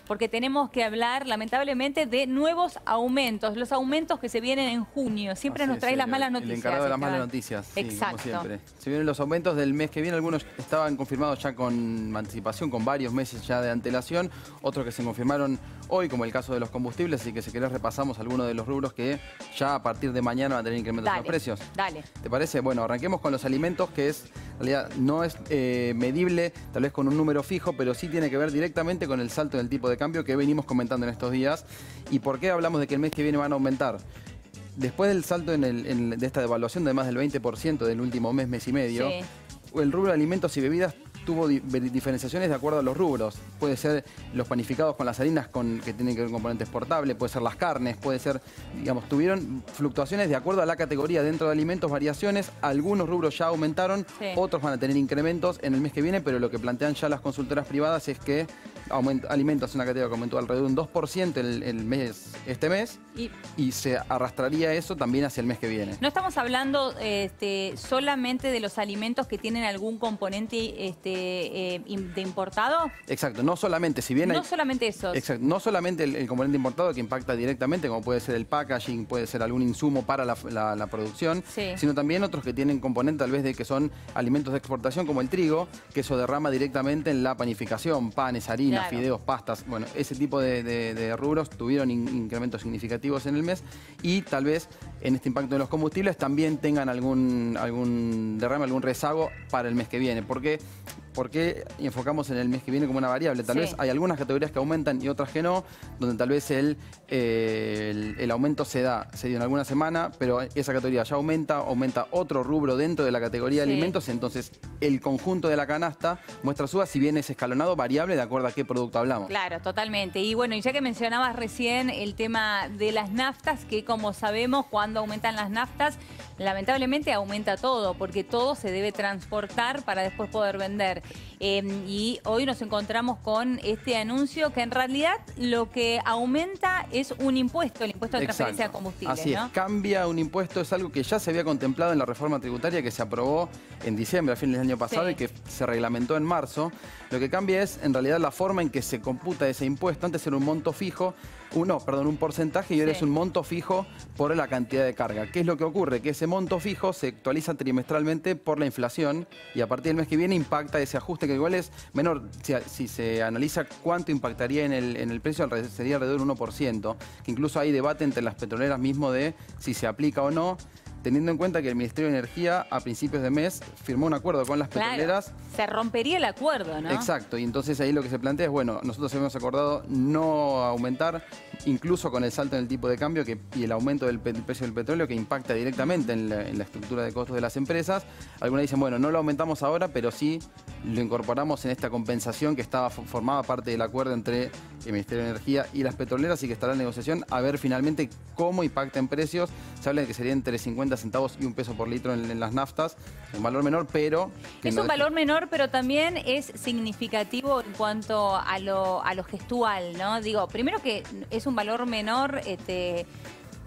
porque tenemos que hablar, lamentablemente, de nuevos aumentos, los aumentos que se vienen en junio. Siempre nos trae las malas noticias. El encargado de las malas noticias, sí, exacto. como siempre. Se vienen los aumentos del mes que viene, algunos estaban confirmados ya con anticipación, con varios meses ya de antelación, otros que se confirmaron hoy, como el caso de los combustibles, así que si querés repasamos algunos de los rubros que ya a partir de mañana van a tener incrementos en los precios. Dale. ¿Te parece? Bueno, arranquemos con los alimentos, que es, en realidad no es medible tal vez con un número fijo, pero sí tiene que ver directamente con el salto del tipo de cambio que venimos comentando en estos días. ¿Y por qué hablamos de que el mes que viene van a aumentar? Después del salto de esta devaluación de más del 20% del último mes, mes y medio, sí, el rubro de alimentos y bebidas tuvo diferenciaciones de acuerdo a los rubros. Puede ser los panificados con las harinas que tienen que ver con componentes portables, puede ser las carnes, puede ser, digamos, tuvieron fluctuaciones de acuerdo a la categoría dentro de alimentos, variaciones. Algunos rubros ya aumentaron, sí, otros van a tener incrementos en el mes que viene, pero lo que plantean ya las consultoras privadas es que alimentos es una categoría que aumentó alrededor de un 2% este mes y se arrastraría eso también hacia el mes que viene. No estamos hablando solamente de los alimentos que tienen algún componente de importado. Exacto, no solamente, si bien no solamente esos. Exacto, no solamente el componente importado que impacta directamente, como puede ser el packaging, puede ser algún insumo para la producción, sí, sino también otros que tienen componente tal vez de que son alimentos de exportación como el trigo, que eso derrama directamente en la panificación, panes, harinas, claro, fideos, pastas. Bueno, ese tipo de rubros tuvieron incrementos significativos en el mes y tal vez en este impacto de los combustibles también tengan algún derrame, algún rezago para el mes que viene. ¿Por qué enfocamos en el mes que viene como una variable? Tal vez hay algunas categorías que aumentan y otras que no, donde tal vez el aumento se dio en alguna semana, pero esa categoría ya aumenta otro rubro dentro de la categoría de alimentos, entonces el conjunto de la canasta muestra suba, si bien es escalonado, variable de acuerdo a qué producto hablamos. Claro, totalmente. Y bueno, y ya que mencionabas recién el tema de las naftas, que como sabemos, cuando aumentan las naftas, lamentablemente aumenta todo, porque todo se debe transportar para después poder vender. Y hoy nos encontramos con este anuncio que en realidad lo que aumenta es un impuesto, el impuesto de transferencia de combustibles. Así es, ¿no? Cambia un impuesto, es algo que ya se había contemplado en la reforma tributaria que se aprobó en diciembre, a fin del año pasado, sí, y que se reglamentó en marzo. Lo que cambia es en realidad la forma en que se computa ese impuesto. Antes era un monto fijo, un porcentaje, y ahora es un monto fijo por la cantidad de carga. ¿Qué es lo que ocurre? Que ese monto fijo se actualiza trimestralmente por la inflación y a partir del mes que viene impacta ese ajuste, que igual es menor. Si se analiza cuánto impactaría en el precio, sería alrededor de un 1%, que incluso hay debate entre las petroleras mismo de si se aplica o no, teniendo en cuenta que el Ministerio de Energía a principios de mes firmó un acuerdo con las petroleras. Claro, se rompería el acuerdo, ¿no? Exacto, y entonces ahí lo que se plantea es, bueno, nosotros habíamos acordado no aumentar, incluso con el salto en el tipo de cambio y el aumento del precio del petróleo que impacta directamente en la estructura de costos de las empresas. Algunos dicen, bueno, no lo aumentamos ahora, pero sí lo incorporamos en esta compensación que formaba parte del acuerdo entre el Ministerio de Energía y las petroleras y que estará en negociación a ver finalmente cómo impacta en precios. Se habla de que sería entre 50 centavos y $1 por litro en las naftas, un valor menor, pero... Es un valor menor, pero también es significativo en cuanto a lo gestual, ¿no? Digo, primero que es un valor menor,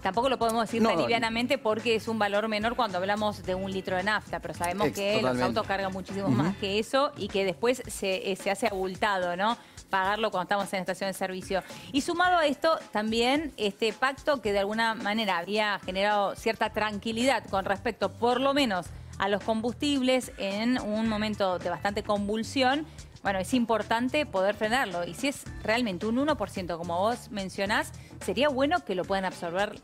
tampoco lo podemos decir tan livianamente porque es un valor menor cuando hablamos de 1 litro de nafta, pero sabemos que los autos cargan muchísimo más que eso y que después se hace abultado, ¿no? Pagarlo cuando estamos en estación de servicio. Y sumado a esto, también este pacto que de alguna manera había generado cierta tranquilidad con respecto, por lo menos, a los combustibles en un momento de bastante convulsión. Bueno, es importante poder frenarlo. Y si es realmente un 1%, como vos mencionás, sería bueno que lo puedan absorber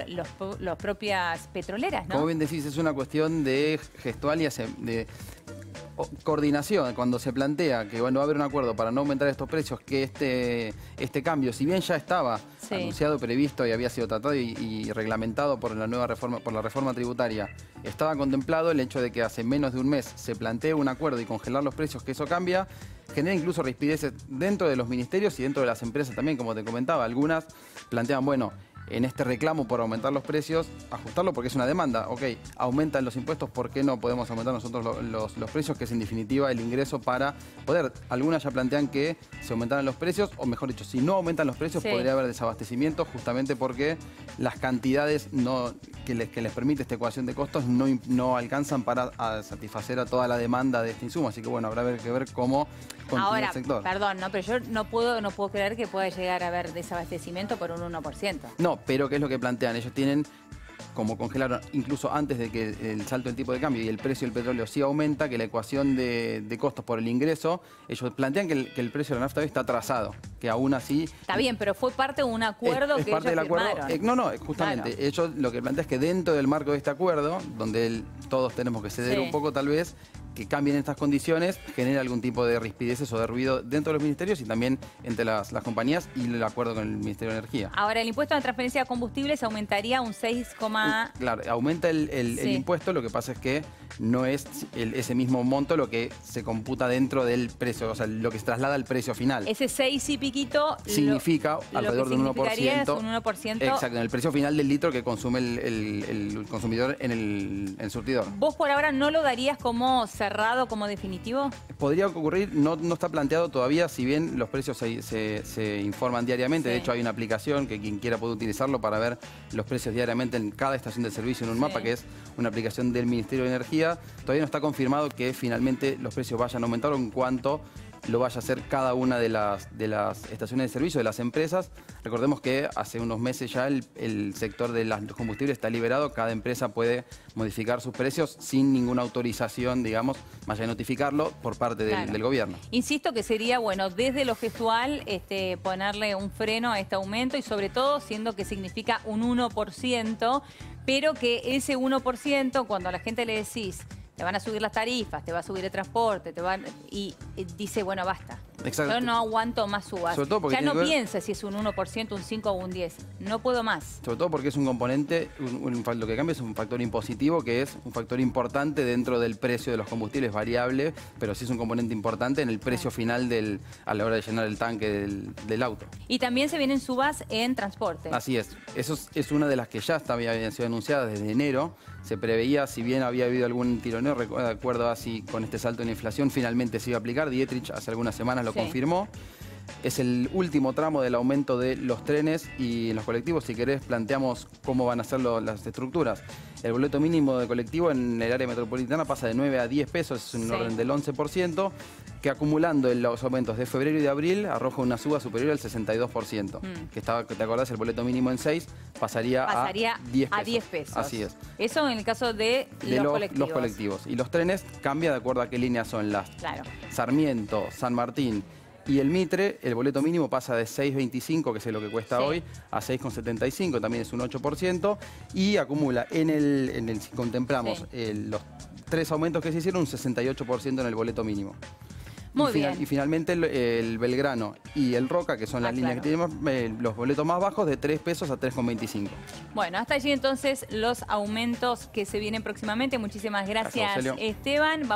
las propias petroleras, ¿no? Como bien decís, es una cuestión de gestual y de coordinación. Cuando se plantea que bueno, va a haber un acuerdo para no aumentar estos precios, que este cambio, si bien ya estaba anunciado, previsto y había sido tratado y reglamentado por la nueva reforma, por la reforma tributaria, estaba contemplado el hecho de que hace menos de un mes se plantee un acuerdo y congelar los precios, que eso cambia, genera incluso rispideces dentro de los ministerios y dentro de las empresas también, como te comentaba. Algunas plantean, bueno, en este reclamo por aumentar los precios, ajustarlo porque es una demanda. Ok, aumentan los impuestos, ¿por qué no podemos aumentar nosotros los precios? Que es en definitiva el ingreso para poder. Algunas ya plantean que se aumentaran los precios, o mejor dicho, si no aumentan los precios, podría haber desabastecimiento, justamente porque las cantidades que les permite esta ecuación de costos no alcanzan para satisfacer a toda la demanda de este insumo. Así que bueno, habrá que ver cómo continúa el sector. Perdón, ¿no? Pero yo no puedo creer que pueda llegar a haber desabastecimiento por un 1%. No, pero ¿qué es lo que plantean? Ellos tienen, como congelaron incluso antes de que el salto del tipo de cambio y el precio del petróleo sí aumenta, que la ecuación de costos por el ingreso, ellos plantean que el precio de la nafta hoy está atrasado, que aún así... Está bien, pero fue parte de un acuerdo que ellos firmaron. Justamente, claro. Ellos lo que plantean es que dentro del marco de este acuerdo, donde todos tenemos que ceder un poco tal vez, que cambien estas condiciones, genera algún tipo de rispideces o de ruido dentro de los ministerios y también entre las compañías y el acuerdo con el Ministerio de Energía. Ahora, el impuesto de transferencia de combustibles aumentaría un 6, Claro, aumenta el impuesto, lo que pasa es que no es ese mismo monto lo que se computa dentro del precio, o sea, lo que se traslada al precio final. Ese 6 y piquito significa alrededor de un 1%. Es un 1%. Exacto, en el precio final del litro que consume el consumidor en el surtidor. ¿Vos por ahora no lo darías como cerrado, como definitivo? Podría ocurrir, no está planteado todavía, si bien los precios se informan diariamente. De hecho, hay una aplicación que quien quiera puede utilizarlo para ver los precios diariamente en cada estación de servicio en un mapa, que es una aplicación del Ministerio de Energía. Todavía no está confirmado que finalmente los precios vayan a aumentar o en cuanto lo vaya a hacer cada una de las estaciones de servicio, de las empresas. Recordemos que hace unos meses ya el sector de los combustibles está liberado. Cada empresa puede modificar sus precios sin ninguna autorización, digamos, más allá de notificarlo por parte del gobierno. Insisto que sería, bueno, desde lo gestual, ponerle un freno a este aumento y sobre todo siendo que significa un 1%, pero que ese 1%, cuando a la gente le decís, te van a subir las tarifas, te va a subir el transporte, y dice, bueno, basta. Exacto. Yo no aguanto más subas. Ya no piensa si es un 1%, un 5 o un 10. No puedo más. Sobre todo porque es un componente, lo que cambia es un factor impositivo, que es un factor importante dentro del precio de los combustibles, variable, pero sí es un componente importante en el precio final a la hora de llenar el tanque del auto. Y también se vienen subas en transporte. Así es. Eso es una de las que ya habían sido anunciadas desde enero. Se preveía, si bien había habido algún tironeo, de acuerdo a si con este salto en inflación finalmente se iba a aplicar. Dietrich hace algunas semanas lo confirmó. Es el último tramo del aumento de los trenes y en los colectivos. Si querés, planteamos cómo van a ser las estructuras. El boleto mínimo de colectivo en el área metropolitana pasa de 9 a 10 pesos, es un orden del 11%, que acumulando los aumentos de febrero y de abril arroja una suba superior al 62%. Que ¿te acordás? El boleto mínimo en 6 pasaría a 10 pesos. Así es. Eso en el caso de los colectivos. Y los trenes cambia de acuerdo a qué líneas son las. Sarmiento, San Martín y el Mitre. El boleto mínimo pasa de 6,25, que es lo que cuesta hoy, a 6,75, también es un 8%, y acumula si contemplamos los 3 aumentos que se hicieron, un 68% en el boleto mínimo. Muy bien. Y finalmente el Belgrano y el Roca, que son las líneas que tenemos, los boletos más bajos, de 3 pesos a 3,25. Bueno, hasta allí entonces los aumentos que se vienen próximamente. Muchísimas gracias, Esteban.